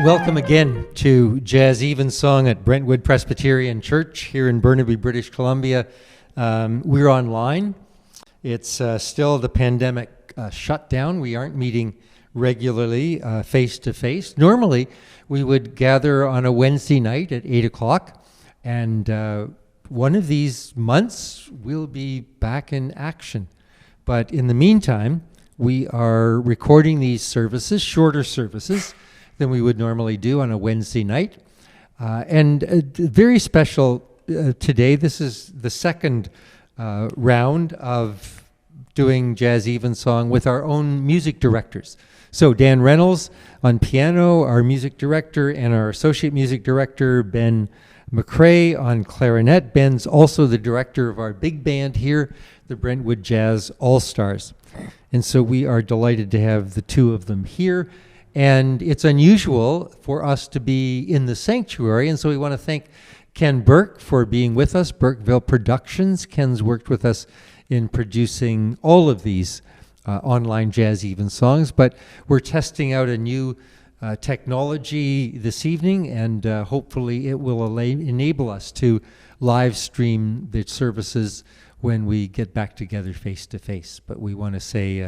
Welcome again to Jazz Evensong at Brentwood Presbyterian Church here in Burnaby, British Columbia. We're online. It's still the pandemic shutdown. We aren't meeting regularly face-to-face. Normally, we would gather on a Wednesday night at 8 o'clock, and one of these months, we'll be back in action. But in the meantime, we are recording these services, shorter services, than we would normally do on a Wednesday night. And very special today. This is the second round of doing Jazz Evensong with our own music directors. So Dan Reynolds on piano, our music director, and our associate music director, Ben MacRae, on clarinet. Ben's also the director of our big band here, the Brentwood Jazz All-Stars. And so we are delighted to have the two of them here. And it's unusual for us to be in the sanctuary, and so we want to thank Ken Burke for being with us, Burkeville Productions. Ken's worked with us in producing all of these online Jazz Evensongs, but we're testing out a new technology this evening, and hopefully it will enable us to live stream the services when we get back together face to face. But we want to say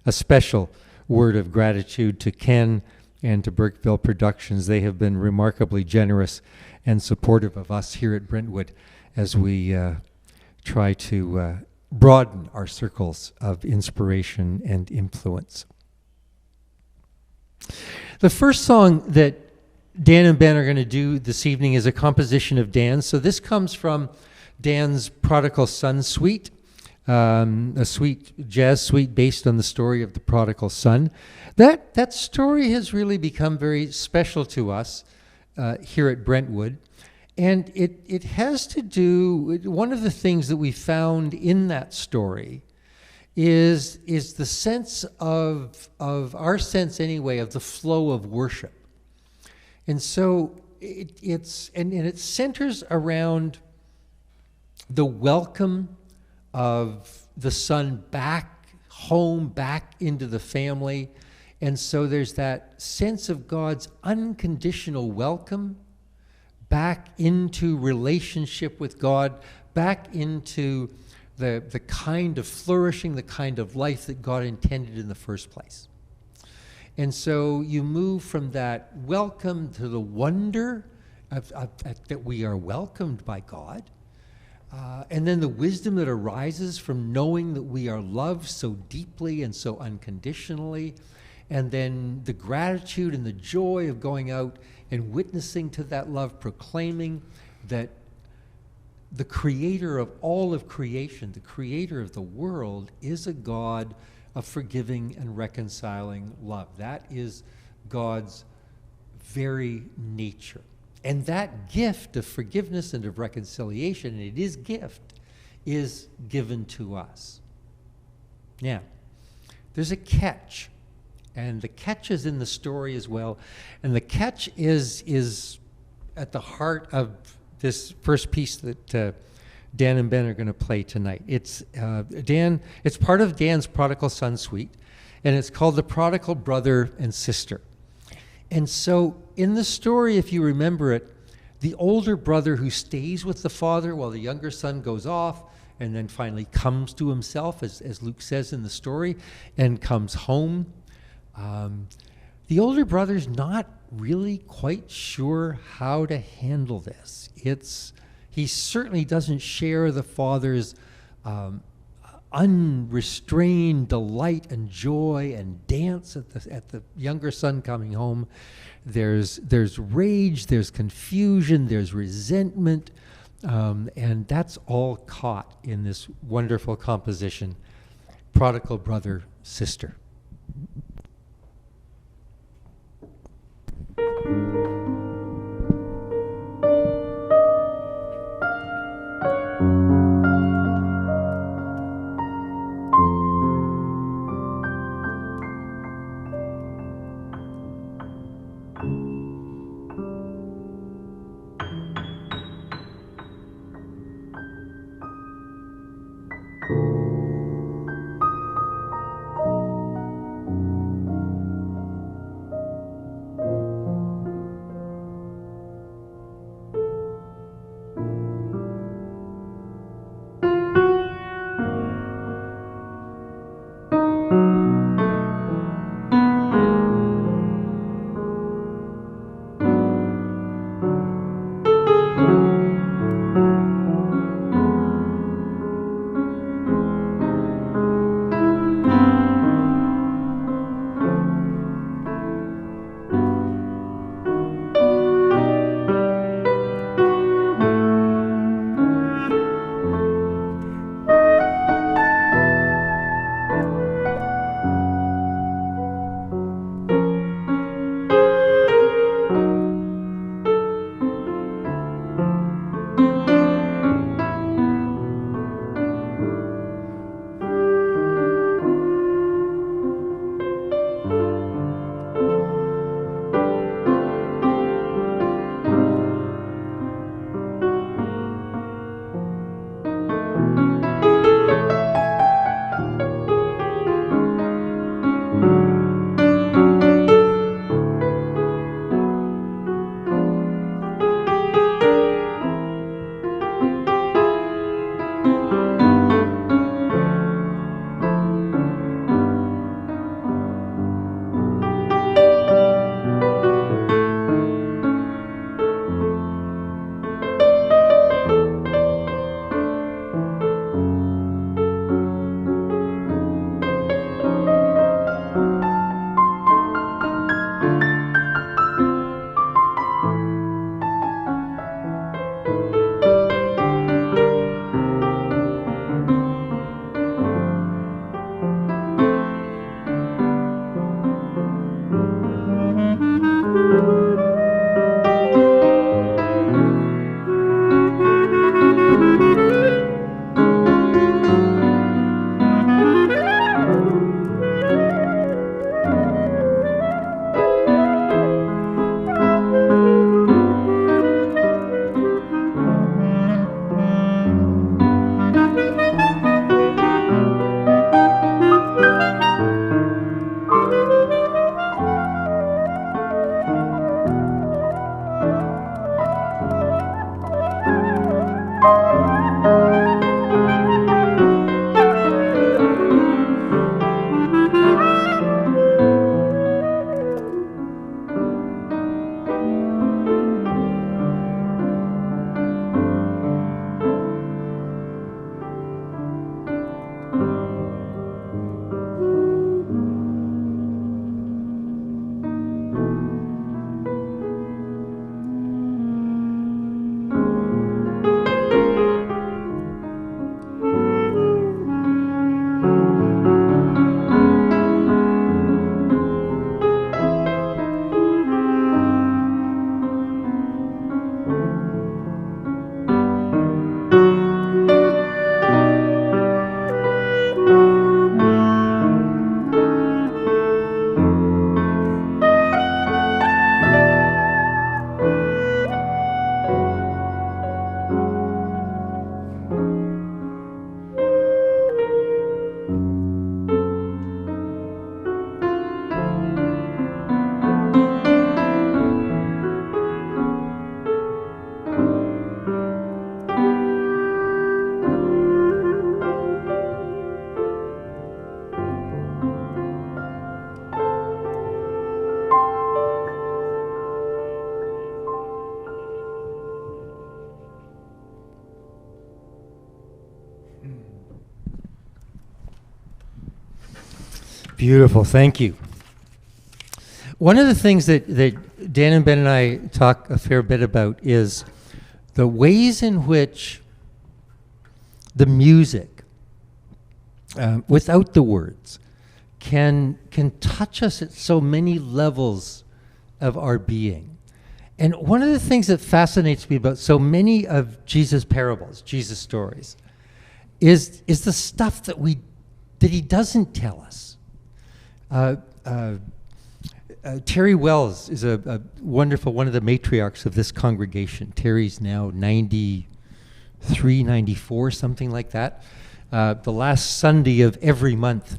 a special word of gratitude to Ken and to Burkeville Productions. They have been remarkably generous and supportive of us here at Brentwood as we try to broaden our circles of inspiration and influence. The first song that Dan and Ben are going to do this evening is a composition of Dan's. So this comes from Dan's Prodigal Son Suite. A jazz suite based on the story of the prodigal son. That story has really become very special to us here at Brentwood, and it has to do. One of the things that we found in that story is the sense of our sense anyway of the flow of worship, and so it centers around the welcome of the son back home, back into the family. And so there's that sense of God's unconditional welcome back into relationship with God, back into the kind of flourishing, the kind of life that God intended in the first place. And so you move from that welcome to the wonder that we are welcomed by God. And then the wisdom that arises from knowing that we are loved so deeply and so unconditionally, and then the gratitude and the joy of going out and witnessing to that love, proclaiming that the creator of all of creation, the creator of the world, is a God of forgiving and reconciling love. That is God's very nature. And that gift of forgiveness and of reconciliation, and it is gift, is given to us. Now, there's a catch, and the catch is in the story as well. And the catch is at the heart of this first piece that Dan and Ben are going to play tonight. It's part of Dan's Prodigal Son Suite, and it's called The Prodigal Brother and Sister. And so in the story, if you remember it, the older brother who stays with the father while the younger son goes off and then finally comes to himself, as Luke says in the story, and comes home. The older brother's not really quite sure how to handle this. He certainly doesn't share the father's unrestrained delight and joy and dance at the younger son coming home. There's rage, there's confusion, there's resentment, and that's all caught in this wonderful composition, Prodigal Brother, Sister. Beautiful, thank you. One of the things that Dan and Ben and I talk a fair bit about is the ways in which the music, without the words, can touch us at so many levels of our being. And one of the things that fascinates me about so many of Jesus' parables, Jesus' stories, is the stuff that he doesn't tell us. Terry Wells is a wonderful, one of the matriarchs of this congregation. Terry's now 93, 94, something like that. The last Sunday of every month,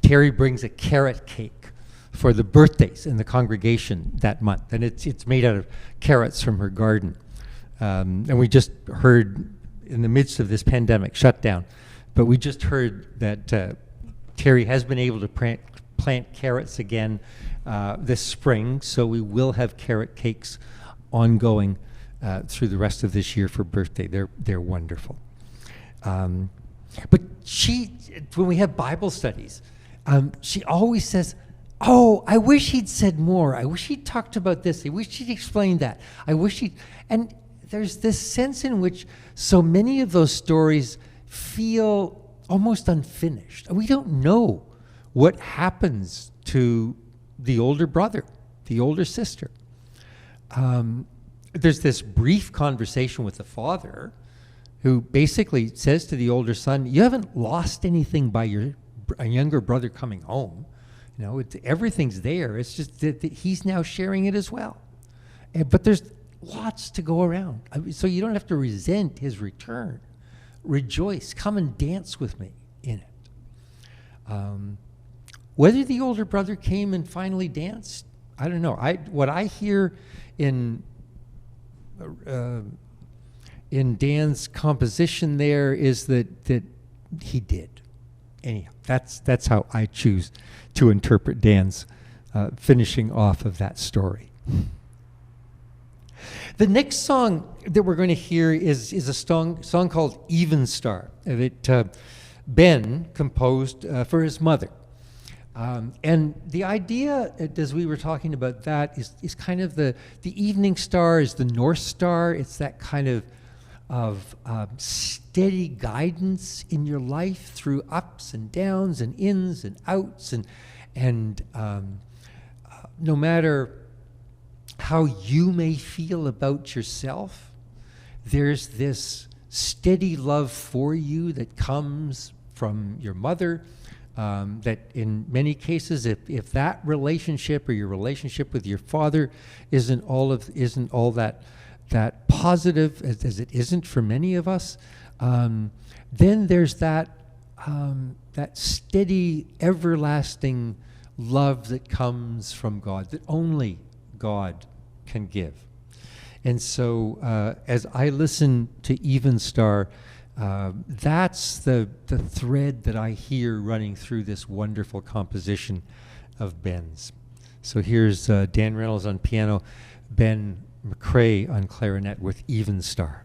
Terry brings a carrot cake for the birthdays in the congregation that month. And it's made out of carrots from her garden. And we just heard, in the midst of this pandemic shutdown, but we just heard that Terry has been able to plant carrots again this spring, so we will have carrot cakes ongoing through the rest of this year for birthday. They're wonderful. But when we have Bible studies, she always says, "Oh, I wish he'd said more. I wish he'd talked about this. I wish he'd explained that. I wish he'd..." And there's this sense in which so many of those stories feel almost unfinished. We don't know what happens to the older brother, the older sister. There's this brief conversation with the father who basically says to the older son, "You haven't lost anything by your younger brother coming home. You know, everything's there. It's just that he's now sharing it as well." But there's lots to go around. So you don't have to resent his return. Rejoice. Come and dance with me in it. Whether the older brother came and finally danced, I don't know. What I hear in Dan's composition there is that he did. Anyhow, that's how I choose to interpret Dan's finishing off of that story. The next song that we're going to hear is a song called Evensong that Ben composed for his mother. And the idea, as we were talking about that, is kind of the evening star is the North Star. It's that kind of steady guidance in your life through ups and downs and ins and outs, and no matter how you may feel about yourself, there's this steady love for you that comes from your mother. That in many cases, if that relationship or your relationship with your father isn't all that positive as it isn't for many of us, then there's that steady, everlasting love that comes from God, that only God can give. And so as I listen to Evensong, that's the thread that I hear running through this wonderful composition of Ben's. So here's Dan Reynolds on piano, Ben MacRae on clarinet with Evensong.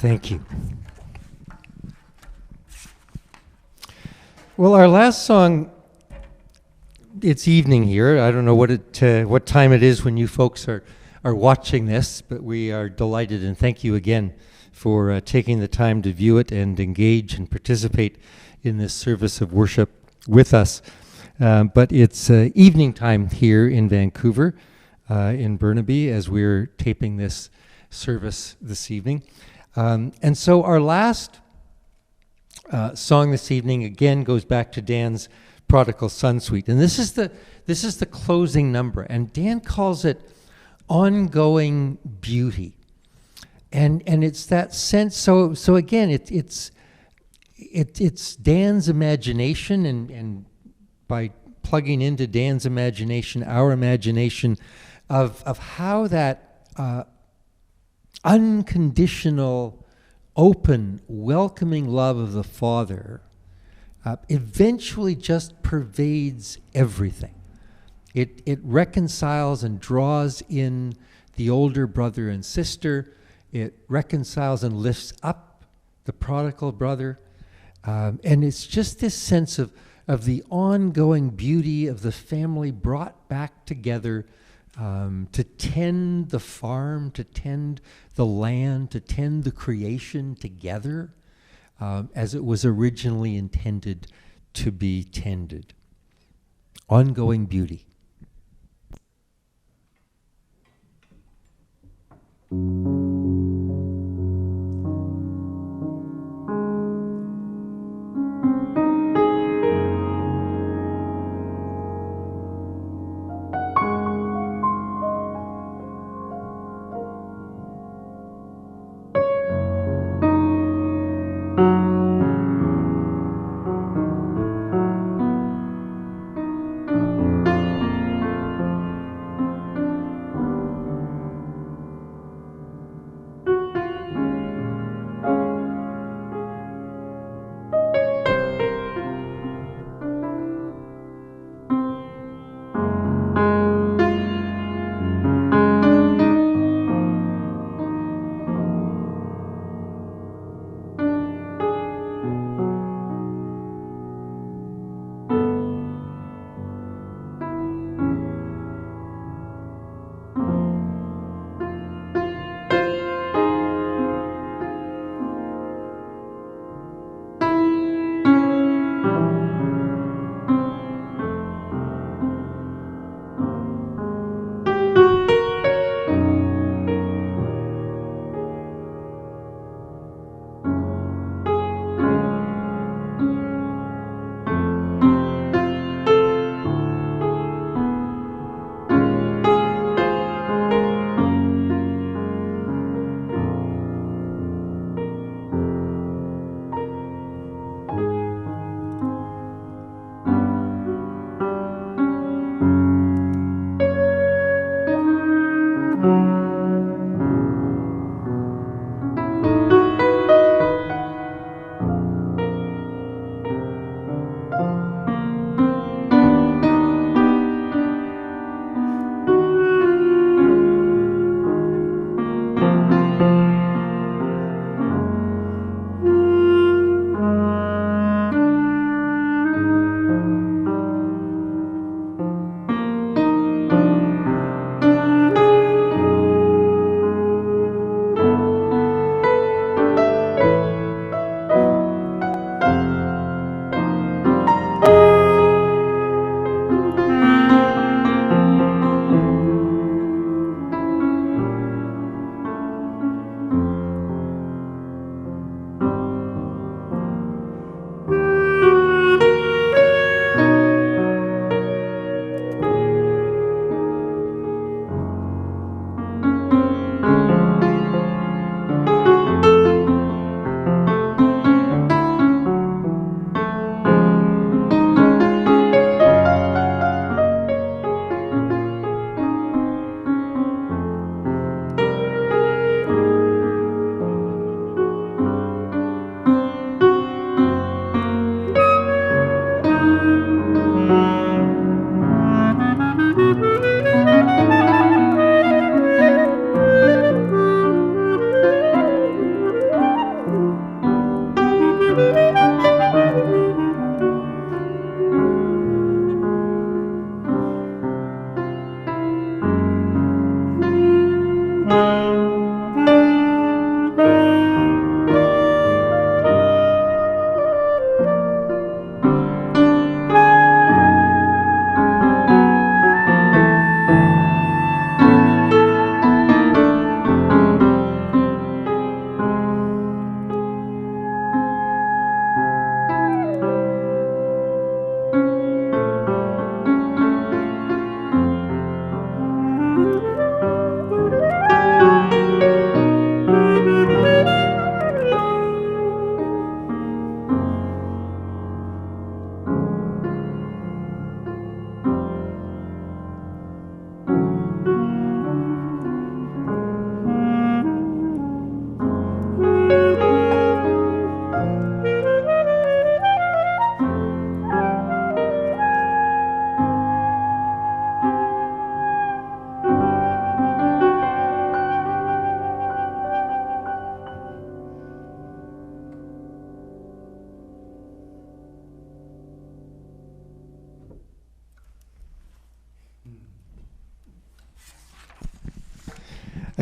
Thank you. Well, our last song, it's evening here. I don't know what time it is when you folks are watching this, but we are delighted, and thank you again for taking the time to view it and engage and participate in this service of worship with us. But it's evening time here in Vancouver, in Burnaby, as we're taping this service this evening. And so our last song this evening again goes back to Dan's Prodigal Son Suite, and this is the closing number, and Dan calls it ongoing beauty, and it's that sense. So again, it's Dan's imagination, and by plugging into Dan's imagination, our imagination of how that unconditional, open, welcoming love of the Father eventually just pervades everything. It reconciles and draws in the older brother and sister. It reconciles and lifts up the prodigal brother. And it's just this sense of the ongoing beauty of the family brought back together to tend the farm, to tend the land, to tend the creation together as it was originally intended to be tended. Ongoing beauty.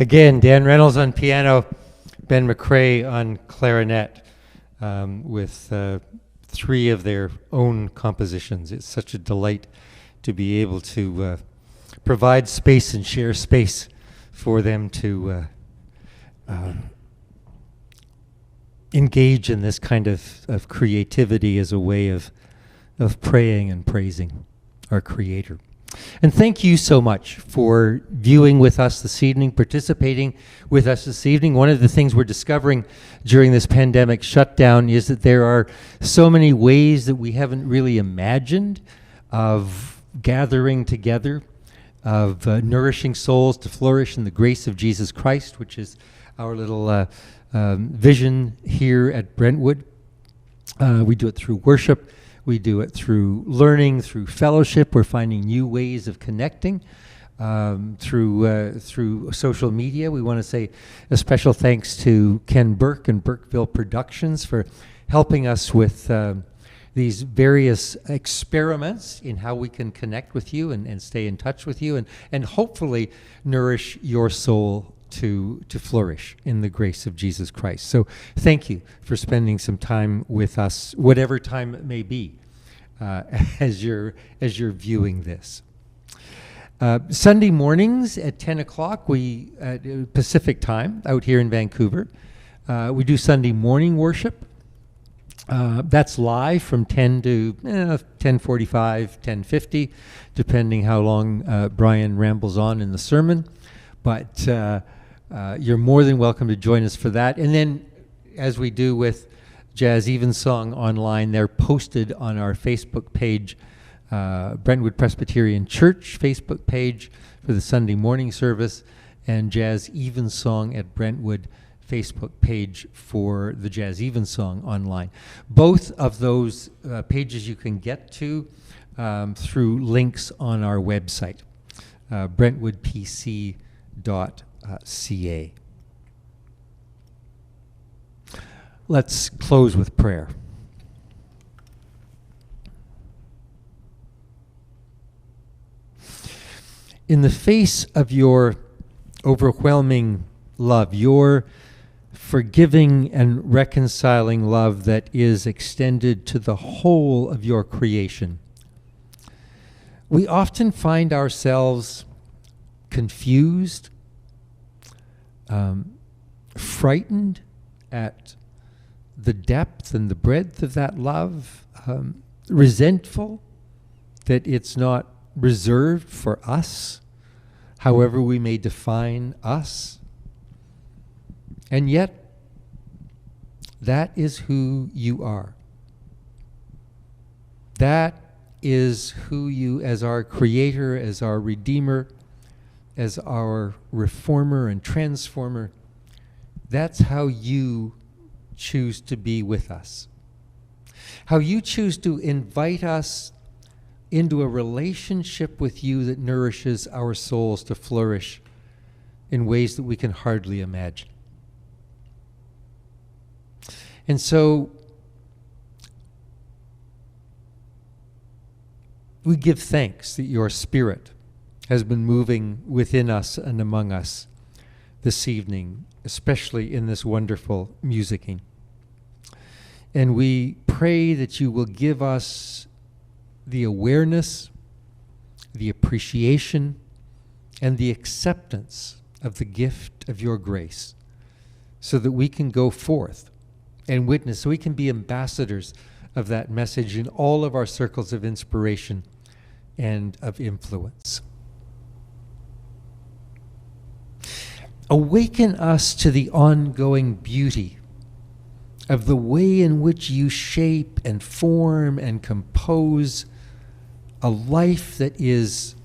Again, Dan Reynolds on piano, Ben MacRae on clarinet, with three of their own compositions. It's such a delight to be able to provide space and share space for them to engage in this kind of creativity as a way of praying and praising our Creator. And thank you so much for viewing with us this evening, participating with us this evening. One of the things we're discovering during this pandemic shutdown is that there are so many ways that we haven't really imagined of gathering together, of nourishing souls to flourish in the grace of Jesus Christ, which is our little vision here at Brentwood. We do it through worship. We do it through learning, through fellowship. We're finding new ways of connecting through social media. We want to say a special thanks to Ken Burke and Burkeville Productions for helping us with these various experiments in how we can connect with you and stay in touch with you and hopefully nourish your soul to flourish in the grace of Jesus Christ. So thank you for spending some time with us, whatever time it may be, as you're viewing this. Sunday mornings at 10 o'clock, we Pacific time out here in Vancouver, we do Sunday morning worship. That's live from 10 to 10:45, 10:50, depending how long Brian rambles on in the sermon. But you're more than welcome to join us for that. And then, as we do with Jazz Evensong online, they're posted on our Facebook page, Brentwood Presbyterian Church Facebook page for the Sunday morning service, and Jazz Evensong at Brentwood Facebook page for the Jazz Evensong online. Both of those pages you can get to through links on our website, brentwoodpc.ca. Let's close with prayer. In the face of your overwhelming love, your forgiving and reconciling love that is extended to the whole of your creation, we often find ourselves confused, frightened at the depth and the breadth of that love, resentful that it's not reserved for us, however we may define us. And yet, that is who you are. That is who you, as our Creator, as our Redeemer, as our Reformer and Transformer, that's how you choose to be with us. How you choose to invite us into a relationship with you that nourishes our souls to flourish in ways that we can hardly imagine. And so we give thanks that your Spirit has been moving within us and among us this evening, especially in this wonderful musicking. And we pray that you will give us the awareness, the appreciation, and the acceptance of the gift of your grace so that we can go forth and witness, so we can be ambassadors of that message in all of our circles of inspiration and of influence. Awaken us to the ongoing beauty of the way in which you shape and form and compose a life that is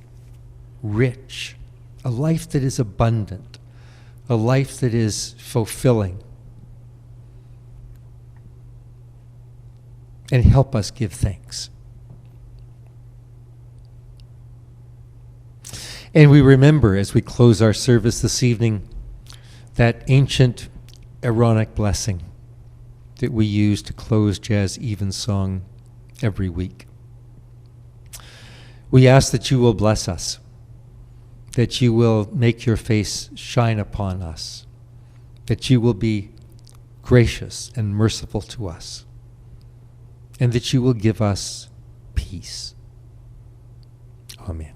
rich, a life that is abundant, a life that is fulfilling. And help us give thanks. And we remember, as we close our service this evening, that ancient Aaronic blessing that we use to close Jazz Evensong every week. We ask that you will bless us, that you will make your face shine upon us, that you will be gracious and merciful to us, and that you will give us peace. Amen.